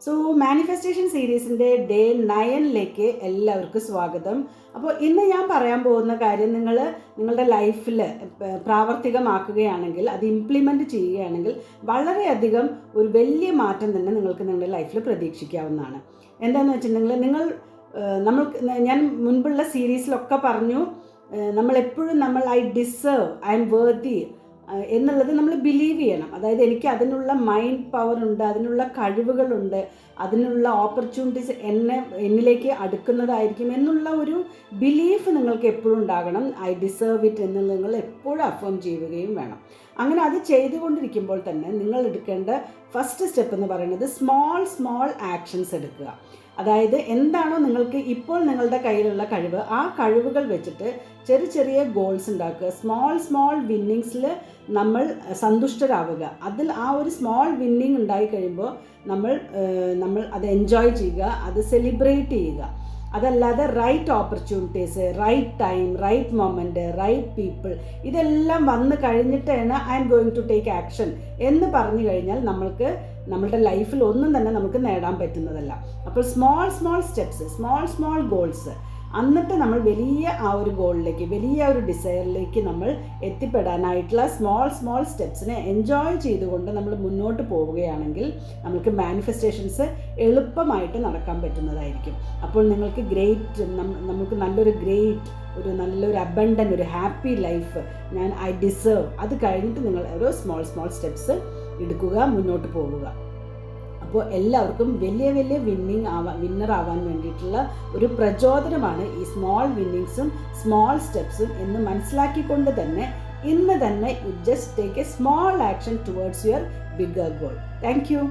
So manifestation സീരീസിൻ്റെ day 9 എല്ലാവർക്കും സ്വാഗതം. അപ്പോൾ ഇന്ന് ഞാൻ പറയാൻ പോകുന്ന കാര്യം നിങ്ങളുടെ ലൈഫിൽ പ്രാവർത്തികമാക്കുകയാണെങ്കിൽ, അത് ഇംപ്ലിമെൻറ്റ് ചെയ്യുകയാണെങ്കിൽ വളരെയധികം ഒരു വലിയ മാറ്റം തന്നെ നിങ്ങൾക്ക് നിങ്ങളുടെ ലൈഫിൽ പ്രതീക്ഷിക്കാവുന്നതാണ്. എന്താണെന്ന് വെച്ചിട്ടുണ്ടെങ്കിൽ ഞാൻ മുൻപുള്ള സീരീസിലൊക്കെ പറഞ്ഞു, നമ്മളെപ്പോഴും I deserve, I M worthy എന്നുള്ളത് നമ്മൾ ബിലീവ് ചെയ്യണം. അതായത് എനിക്ക് അതിനുള്ള മൈൻഡ് പവർ ഉണ്ട്, അതിനുള്ള കഴിവുകളുണ്ട്, അതിനുള്ള ഓപ്പർച്യൂണിറ്റീസ് എന്നിലേക്ക് അടുക്കുന്നതായിരിക്കും എന്നുള്ള ഒരു ബിലീഫ് നിങ്ങൾക്ക് എപ്പോഴും ഉണ്ടാകണം. ഐ ഡിസേർവ് ഇറ്റ് എന്ന് നിങ്ങൾ എപ്പോഴും അഫേം ചെയ്യുകയും വേണം. അങ്ങനെ അത് ചെയ്തുകൊണ്ടിരിക്കുമ്പോൾ തന്നെ നിങ്ങൾ എടുക്കേണ്ട ഫസ്റ്റ് സ്റ്റെപ്പ് എന്ന് പറയുന്നത് സ്മോൾ ആക്ഷൻസ് എടുക്കുക. അതായത് എന്താണോ നിങ്ങൾക്ക് ഇപ്പോൾ നിങ്ങളുടെ കയ്യിലുള്ള കഴിവ്, ആ കഴിവുകൾ വെച്ചിട്ട് ചെറിയ ഗോൾസ് ഉണ്ടാക്കുക. സ്മോൾ വിന്നിങ്സിൽ നമ്മൾ സന്തുഷ്ടരാവുക. അതിൽ ആ ഒരു സ്മോൾ വിന്നിങ് ഉണ്ടായി കഴിയുമ്പോൾ നമ്മൾ അത് എൻജോയ് ചെയ്യുക, അത് സെലിബ്രേറ്റ് ചെയ്യുക. അതല്ലാതെ right opportunities, right time, right moment, right people ഇതെല്ലാം വന്നു കഴിഞ്ഞിട്ടാണ് I am going to take action എന്ന് പറഞ്ഞു കഴിഞ്ഞാൽ നമ്മളുടെ ലൈഫിൽ ഒന്നും തന്നെ നമുക്ക് നേടാൻ പറ്റുന്നതല്ല. അപ്പോൾ സ്മോൾ സ്റ്റെപ്സ്, സ്മോൾ ഗോൾസ്, എന്നിട്ട് നമ്മൾ വലിയ ആ ഒരു ഗോളിലേക്ക്, വലിയ ഒരു ഡിസയറിലേക്ക് നമ്മൾ എത്തിപ്പെടാനായിട്ടുള്ള സ്മോൾ സ്റ്റെപ്സിനെ എൻജോയ് ചെയ്തുകൊണ്ട് നമ്മൾ മുന്നോട്ട് പോവുകയാണെങ്കിൽ നമുക്ക് മാനിഫെസ്റ്റേഷൻസ് എളുപ്പമായിട്ട് നടക്കാൻ പറ്റുന്നതായിരിക്കും. അപ്പോൾ നിങ്ങൾക്ക് നമുക്ക് നല്ലൊരു അബണ്ടൻ, ഒരു ഹാപ്പി ലൈഫ്, ഐ ഡിസേർവ്, അത് കഴിഞ്ഞിട്ട് നിങ്ങൾ ഓരോ സ്മോൾ സ്റ്റെപ്സ് എടുക്കുക, മുന്നോട്ട് പോവുക. അപ്പോൾ എല്ലാവർക്കും വലിയ വിന്നർ ആവാൻ വേണ്ടിയിട്ടുള്ള ഒരു പ്രചോദനമാണ് ഈ സ്മോൾ വിന്നിങ്സും സ്മോൾ സ്റ്റെപ്സും എന്ന് മനസ്സിലാക്കിക്കൊണ്ട് തന്നെ ഇന്ന് തന്നെ you just take A small action towards your bigger goal. Thank you.